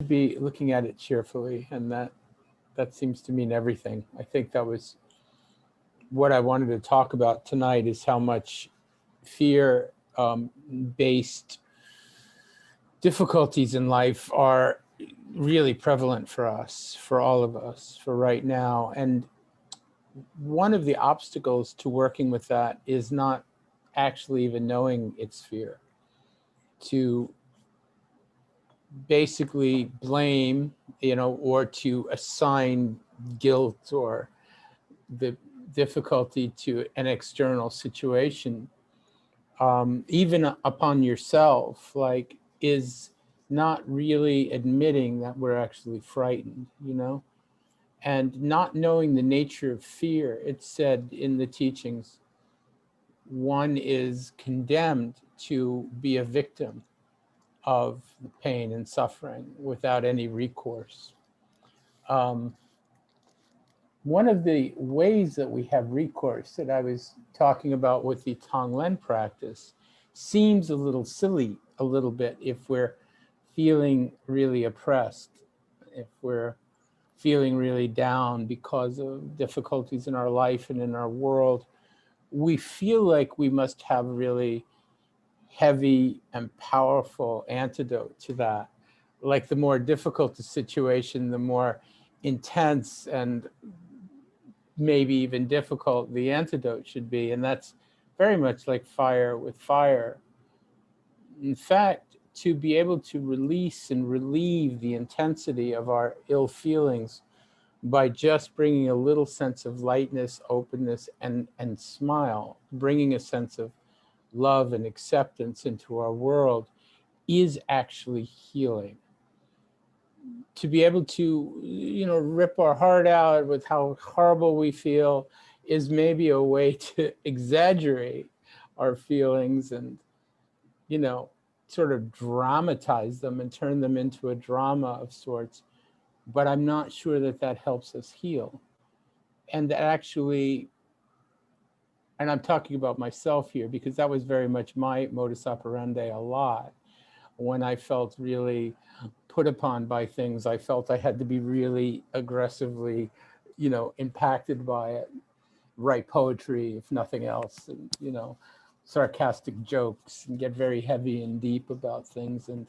be looking at it cheerfully, and that seems to mean everything. I think that was what I wanted to talk about tonight, is how much fear based difficulties in life are really prevalent for us, for all of us, for right now. And one of the obstacles to working with that is not actually even knowing it's fear, to basically blame, or to assign guilt or the difficulty to an external situation, even upon yourself, like, is not really admitting that we're actually frightened. And not knowing the nature of fear. It's said in the teachings, one is condemned to be a victim of the pain and suffering without any recourse. Um, One of the ways that we have recourse that I was talking about with the Tonglen practice seems a little silly, a little bit, if we're feeling really oppressed, if we're feeling really down because of difficulties in our life and in our world. We feel like we must have really heavy and powerful antidote to that. Like, the more difficult the situation, the more intense and maybe even difficult the antidote should be. And that's very much like fire with fire. In fact, to be able to release and relieve the intensity of our ill feelings by just bringing a little sense of lightness, openness, and smile, bringing a sense of love and acceptance into our world, is actually healing. To be able to, rip our heart out with how horrible we feel is maybe a way to exaggerate our feelings and, you know, sort of dramatize them and turn them into a drama of sorts. But I'm not sure that that helps us heal. And that actually, and I'm talking about myself here because that was very much my modus operandi a lot. When I felt really put upon by things, I felt I had to be really aggressively, impacted by it, write poetry, if nothing else, and, sarcastic jokes, and get very heavy and deep about things. And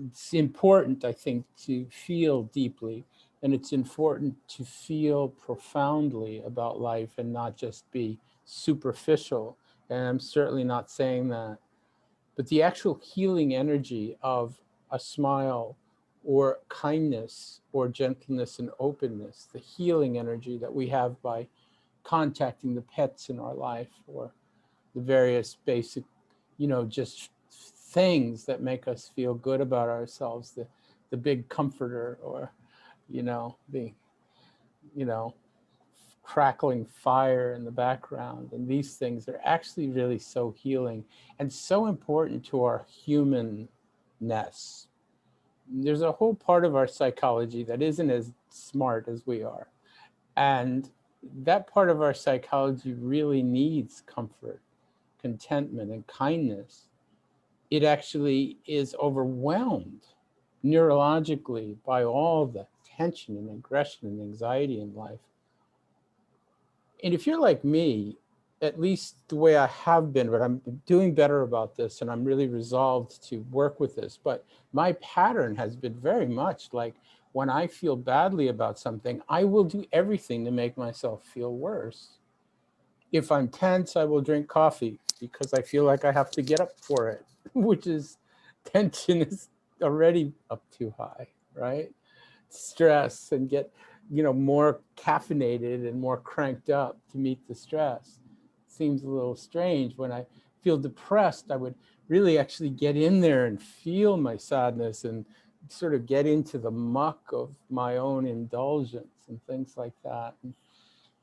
it's important, I think, to feel deeply, and it's important to feel profoundly about life and not just be superficial. And I'm certainly not saying that. But the actual healing energy of a smile or kindness or gentleness and openness, the healing energy that we have by contacting the pets in our life, or the various basic, just things that make us feel good about ourselves, the big comforter, or, the, you know, crackling fire in the background. And these things are actually really so healing and so important to our humanness. There's a whole part of our psychology that isn't as smart as we are. And that part of our psychology really needs comfort, contentment, and kindness. It actually is overwhelmed neurologically by all the tension and aggression and anxiety in life. And if you're like me, at least the way I have been, but I'm doing better about this and I'm really resolved to work with this. But my pattern has been very much like, when I feel badly about something, I will do everything to make myself feel worse. If I'm tense, I will drink coffee because I feel like I have to get up for it, which is, tension is already up too high, right? Stress, and get, more caffeinated and more cranked up to meet the stress. Seems a little strange. When I feel depressed, I would really actually get in there and feel my sadness and sort of get into the muck of my own indulgence and things like that. And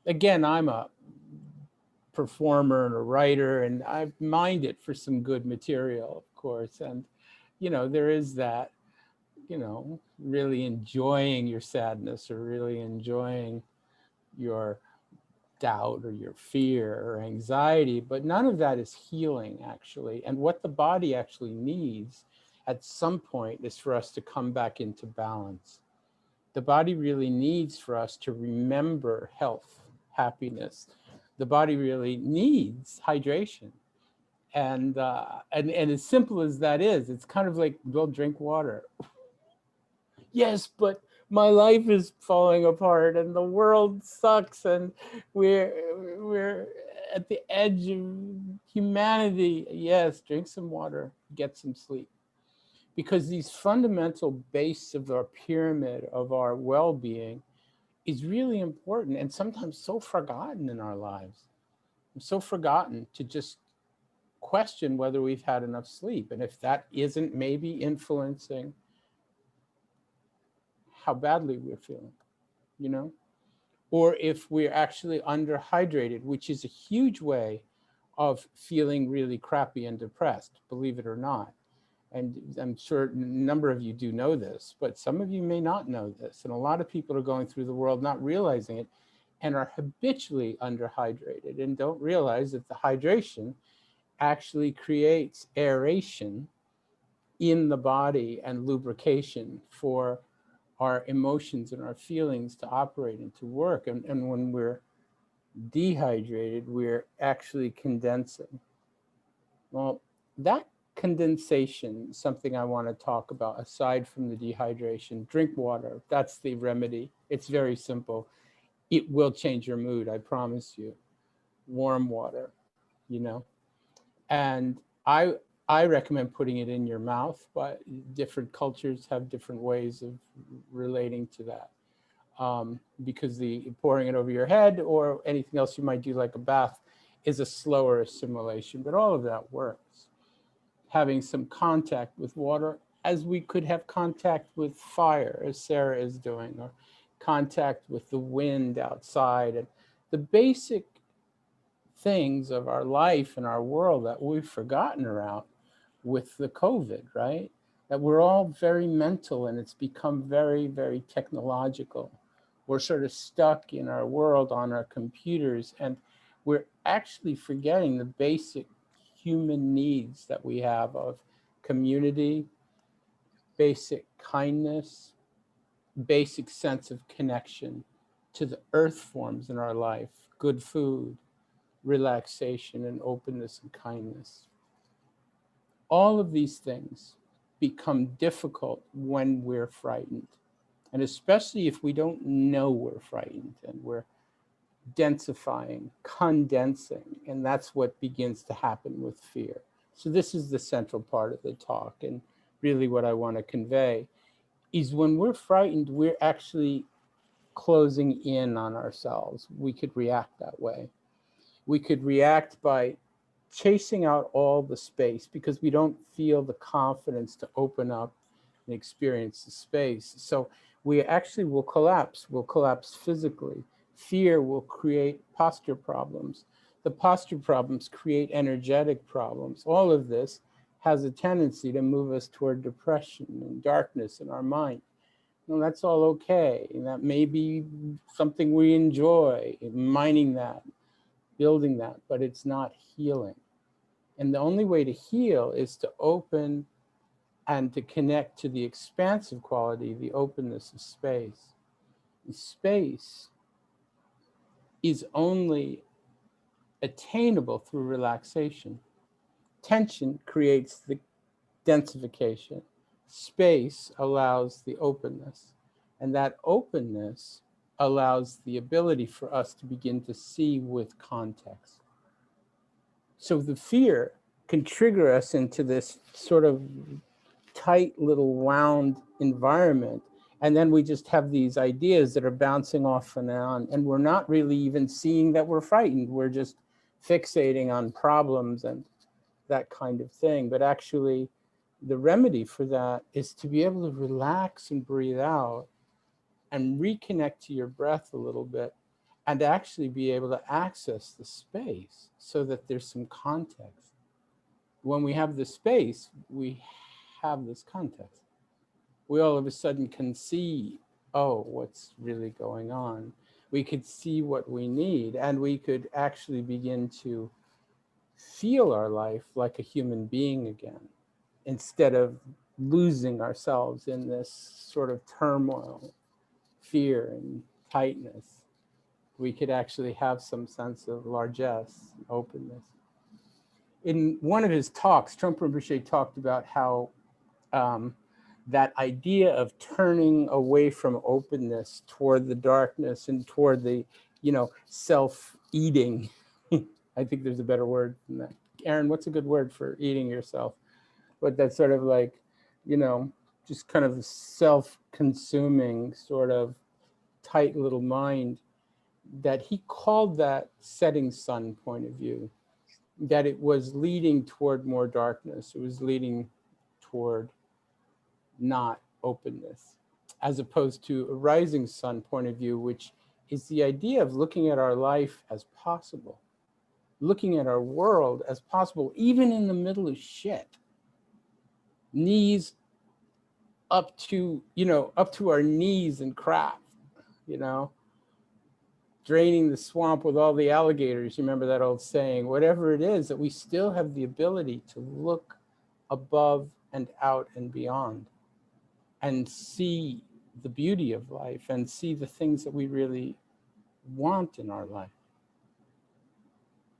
again, I'm a performer and a writer, and I've mined it for some good material, of course. And, there is that, really enjoying your sadness, or really enjoying your doubt or your fear or anxiety, but none of that is healing, actually. And what the body actually needs, at some point is for us to come back into balance. The body really needs for us to remember health, happiness. The body really needs hydration. And as simple as that is, it's kind of like, well, drink water. Yes, but my life is falling apart and the world sucks and we're we're at the edge of humanity. Yes, drink some water, get some sleep. Because these fundamental base of our pyramid of our well-being is really important and sometimes so forgotten in our lives. So forgotten to just question whether we've had enough sleep, and if that isn't maybe influencing how badly we're feeling, you know, or if we're actually underhydrated, which is a huge way of feeling really crappy and depressed, believe it or not. And I'm sure a number of you do know this, but some of you may not know this. And a lot of people are going through the world not realizing it and are habitually underhydrated and don't realize that the hydration actually creates aeration in the body and lubrication for our emotions and our feelings to operate and to work. And when we're dehydrated, we're actually condensing. Well, that condensation is something I want to talk about aside from the dehydration. Drink water. That's the remedy. It's very simple. It will change your mood, I promise you. Warm water, you know. And I I recommend putting it in your mouth, but different cultures have different ways of relating to that. Because the pouring it over your head or anything else you might do like a bath is a slower assimilation, but all of that works. Having some contact with water, as we could have contact with fire, as Sarah is doing, or contact with the wind outside, and the basic things of our life and our world that we've forgotten around with the COVID, right? That we're all very mental and it's become very, very technological. We're sort of stuck in our world on our computers, and we're actually forgetting the basic human needs that we have of community, basic kindness, basic sense of connection to the earth forms in our life, good food, relaxation, and openness and kindness. All of these things become difficult when we're frightened. And especially if we don't know we're frightened and we're densifying, condensing, and that's what begins to happen with fear. So this is the central part of the talk, and really what I want to convey is when we're frightened, we're actually closing in on ourselves. We could react that way. We could react by chasing out all the space because we don't feel the confidence to open up and experience the space. So we actually will collapse. We'll collapse physically. Fear will create posture problems. The posture problems create energetic problems. All of this has a tendency to move us toward depression and darkness in our mind. No, that's all okay. And that may be something we enjoy, mining that, building that, but it's not healing. And the only way to heal is to open and to connect to the expansive quality, the openness of space. And space is only attainable through relaxation. Tension creates the densification. Space allows the openness. And that openness allows the ability for us to begin to see with context. So the fear can trigger us into this sort of tight little wound environment. And then we just have these ideas that are bouncing off and on, and we're not really even seeing that we're frightened. We're just fixating on problems and that kind of thing. But actually, the remedy for that is to be able to relax and breathe out and reconnect to your breath a little bit and actually be able to access the space so that there's some context. When we have the space, we have this context. We all of a sudden can see, oh, what's really going on. We could see what we need, and we could actually begin to feel our life like a human being again, instead of losing ourselves in this sort of turmoil, fear, and tightness, we could actually have some sense of largesse, openness. In one of his talks, Trungpa Rinpoche talked about how that idea of turning away from openness toward the darkness and toward the, self-eating. I think there's a better word than that. Aaron, what's a good word for eating yourself? But that's sort of like, just kind of self-consuming, sort of tight little mind, that he called that setting sun point of view, that it was leading toward more darkness. It was leading toward not openness, as opposed to a rising sun point of view, which is the idea of looking at our life as possible, looking at our world as possible, even in the middle of shit. Knees up to, up to our knees in crap, draining the swamp with all the alligators. You remember that old saying? Whatever it is, that we still have the ability to look above and out and beyond and see the beauty of life and see the things that we really want in our life.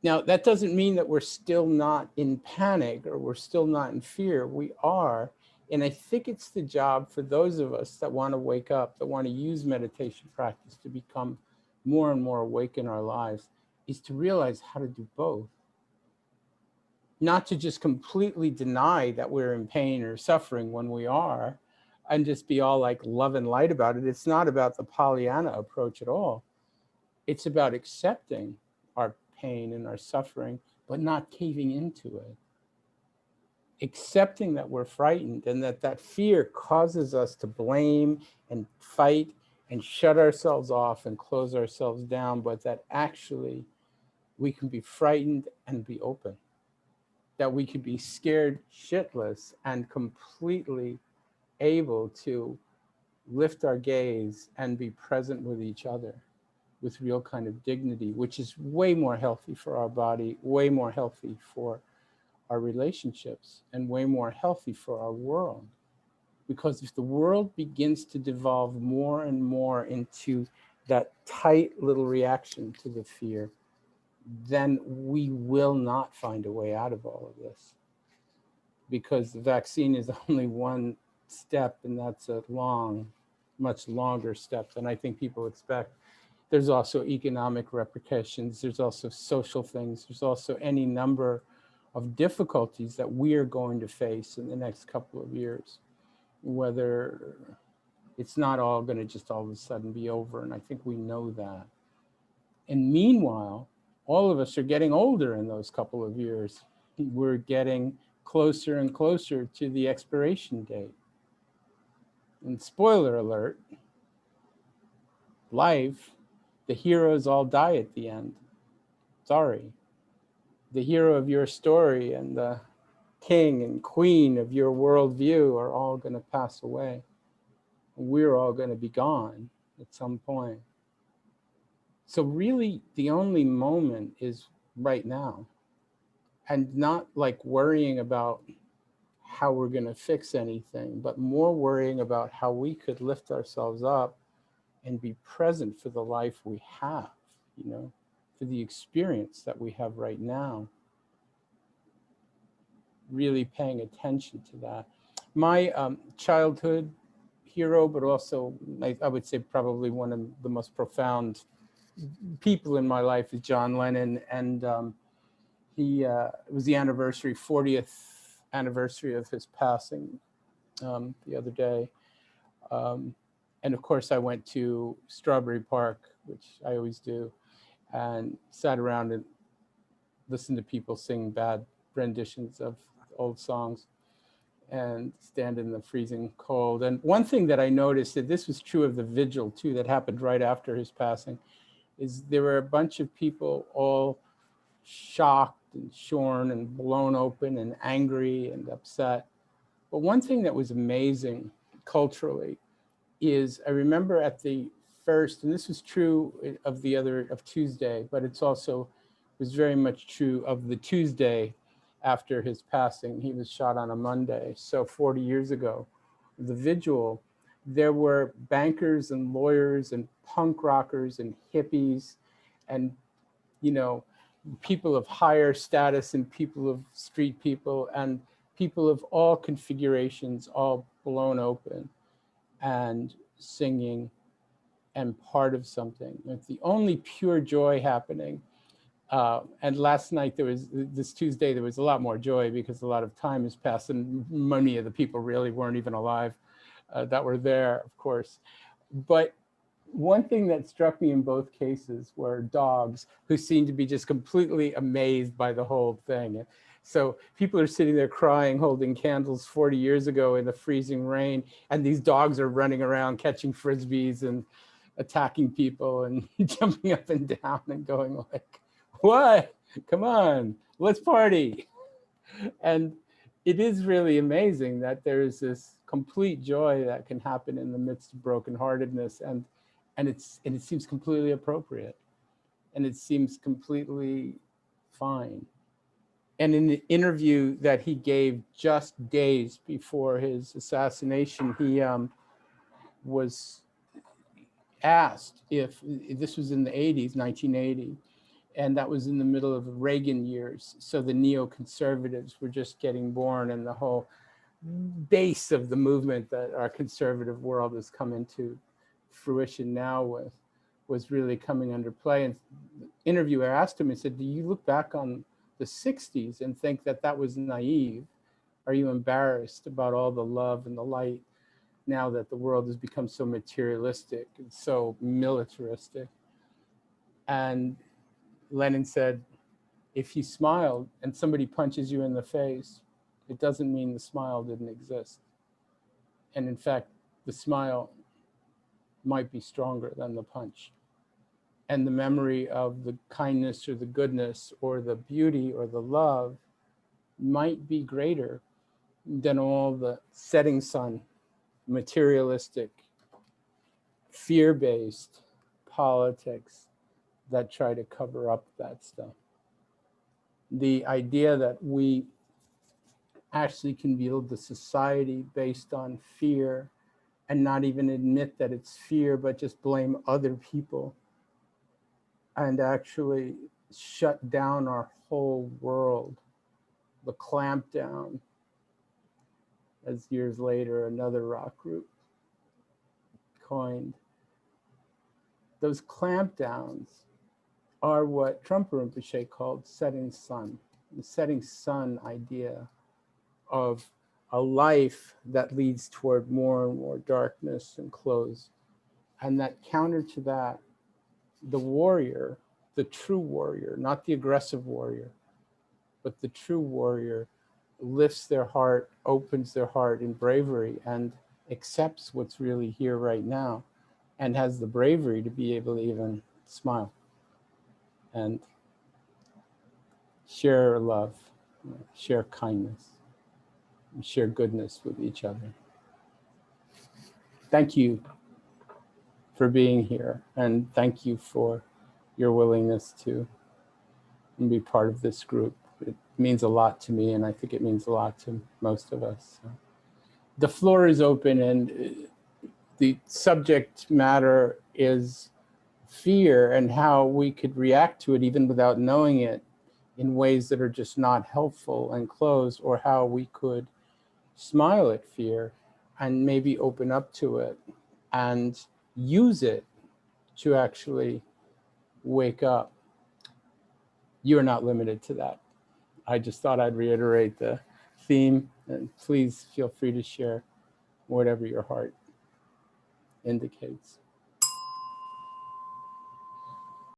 Now, that doesn't mean that we're still not in panic or we're still not in fear. We are. And I think it's the job for those of us that want to wake up, that want to use meditation practice to become more and more awake in our lives, is to realize how to do both. Not to just completely deny that we're in pain or suffering when we are, and just be all like love and light about it. It's not about the Pollyanna approach at all. It's about accepting our pain and our suffering, but not caving into it. Accepting that we're frightened and that fear causes us to blame and fight and shut ourselves off and close ourselves down, but that actually we can be frightened and be open. That we could be scared shitless and completely able to lift our gaze and be present with each other with real kind of dignity, which is way more healthy for our body, way more healthy for our relationships, and way more healthy for our world. Because if the world begins to devolve more and more into that tight little reaction to the fear, then we will not find a way out of all of this. Because the vaccine is only one step, and that's a long, much longer step than I think people expect. There's also economic repercussions. There's also social things. There's also any number of difficulties that we are going to face in the next couple of years, whether it's not all going to just all of a sudden be over. And I think we know that. And meanwhile, all of us are getting older in those couple of years. We're getting closer and closer to the expiration date. And spoiler alert, life, the heroes all die at the end. Sorry. The hero of your story and the king and queen of your worldview are all going to pass away. We're all going to be gone at some point. So really, the only moment is right now. And not like worrying about how we're going to fix anything, but more worrying about how we could lift ourselves up and be present for the life we have, for the experience that we have right now. Really paying attention to that. My childhood hero, but also I would say probably one of the most profound people in my life is John Lennon. And it was the 40th anniversary of his passing the other day. And of course, I went to Strawberry Park, which I always do, and sat around and listened to people sing bad renditions of old songs and stand in the freezing cold. And one thing that I noticed, that this was true of the vigil too, that happened right after his passing, is there were a bunch of people all shocked and shorn and blown open and angry and upset. But one thing that was amazing culturally is I remember at the first, and this was true of Tuesday, but it's also was very much true of the Tuesday after his passing. He was shot on a Monday. So 40 years ago, the vigil, there were bankers and lawyers and punk rockers and hippies and, you know, people of higher status and people of street people and people of all configurations, all blown open and singing and part of something. It's the only pure joy happening. And last night, this Tuesday, there was a lot more joy because a lot of time has passed and many of the people really weren't even alive that were there, of course. But one thing that struck me in both cases were dogs who seemed to be just completely amazed by the whole thing. So people are sitting there crying, holding candles 40 years ago in the freezing rain, and these dogs are running around catching frisbees and attacking people and jumping up and down and going like, what? Come on, let's party. And it is really amazing that there is this complete joy that can happen in the midst of brokenheartedness, and it seems completely appropriate, and it seems completely fine. And in the interview that he gave just days before his assassination, he was asked if this was in the 80s, 1980, and that was in the middle of the Reagan years. So the neoconservatives were just getting born, and the whole base of the movement that our conservative world has come into fruition now with was really coming under play. And the interviewer asked him, he said, do you look back on the 60s and think that that was naive? Are you embarrassed about all the love and the light now that the world has become so materialistic and so militaristic? And Lenin said, if you smiled and somebody punches you in the face, it doesn't mean the smile didn't exist. And in fact, the smile might be stronger than the punch. And the memory of the kindness or the goodness or the beauty or the love might be greater than all the setting sun, materialistic, fear-based politics that try to cover up that stuff. The idea that we actually can build the society based on fear and not even admit that it's fear, but just blame other people and actually shut down our whole world. The clamp down, as years later another rock group coined. Those clamp downs are what Trungpa Rinpoche called setting sun, the setting sun idea of a life that leads toward more and more darkness and close. And that counter to that, the warrior, the true warrior, not the aggressive warrior, but the true warrior lifts their heart, opens their heart in bravery and accepts what's really here right now and has the bravery to be able to even smile and share love, share kindness, and share goodness with each other. Thank you for being here, and thank you for your willingness to be part of this group. It means a lot to me, and I think it means a lot to most of us. So the floor is open, and the subject matter is fear and how we could react to it even without knowing it in ways that are just not helpful and closed, or how we could smile at fear and maybe open up to it and use it to actually wake up. You're not limited to that. I just thought I'd reiterate the theme, and please feel free to share whatever your heart indicates.